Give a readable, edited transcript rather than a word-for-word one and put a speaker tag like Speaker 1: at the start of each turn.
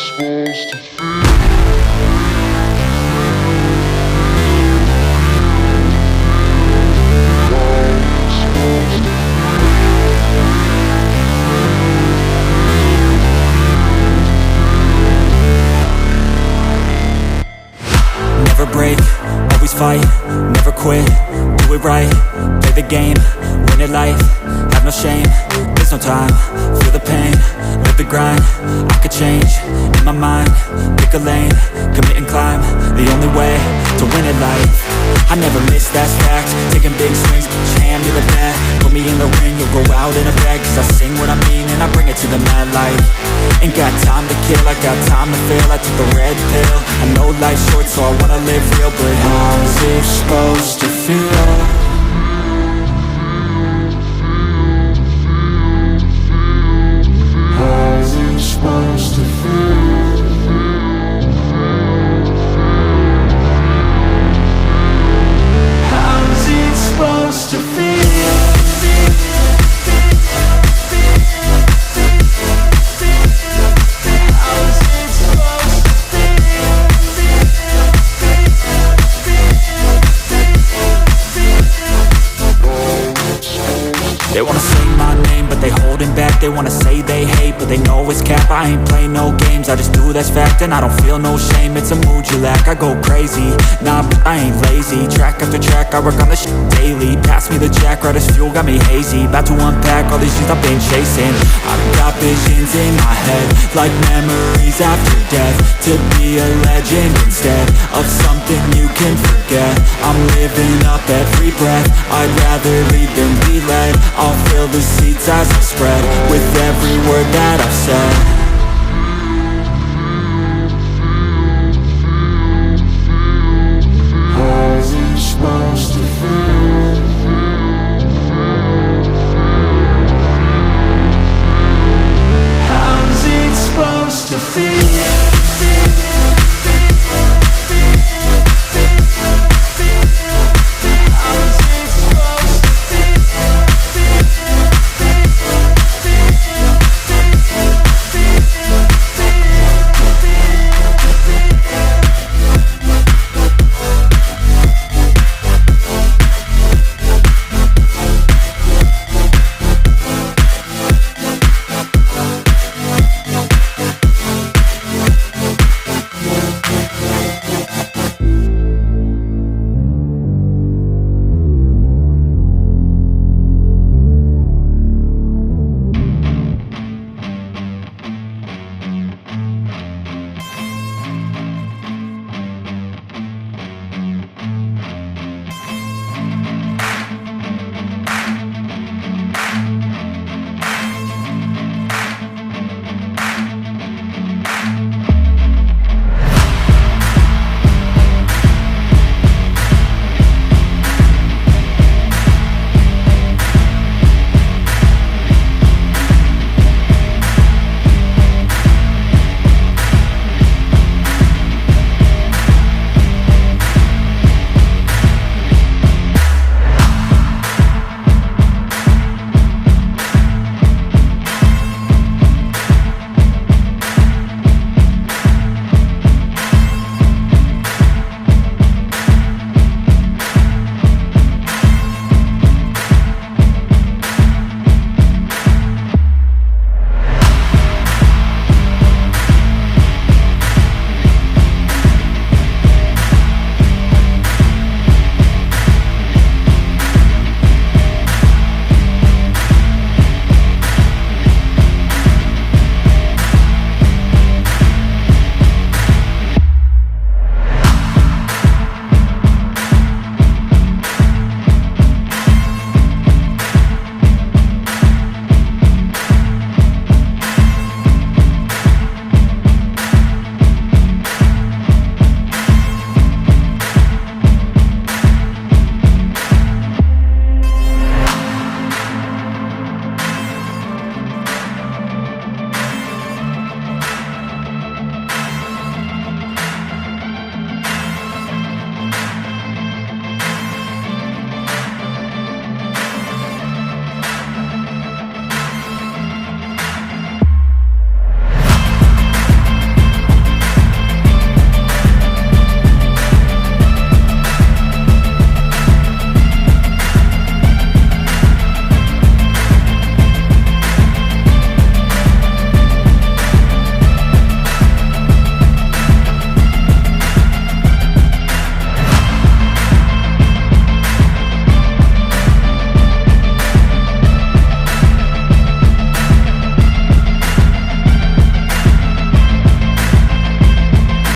Speaker 1: supposed to feel.
Speaker 2: Never break, always fight, never quit, do it right, play the game, win it life, have no shame, there's no time, feel the pain, live the grind, I could change, in my mind, pick a lane, commit and climb, the only way to win it life. I never miss, that's fact, taking big swings, each hand to the bat, put me in the ring, you'll go out in a bag, cause I sing what I mean and I bring it to the mad light. Ain't got time to kill, I got time to feel, I took the red pill, I know life's short so I wanna live real, but how's it supposed to feel?
Speaker 1: How's it supposed to feel?
Speaker 2: How's it supposed to feel? They wanna say my name, but they holding back. They wanna say they hate, but they know it's cap. I ain't play no games, I just do that's fact. And I don't feel no shame, it's a mood you lack. I go crazy, nah, but I ain't lazy. Track after track, I work on this shit daily. Pass me the jack, right as fuel, got me hazy. About to unpack all these things I've been chasing. I've got visions in my head, like memories after death. To be a legend instead of something you can forget. I'm living up every breath, I'd rather lead than be led. I'll fill the seats as I spread with every word that I've said.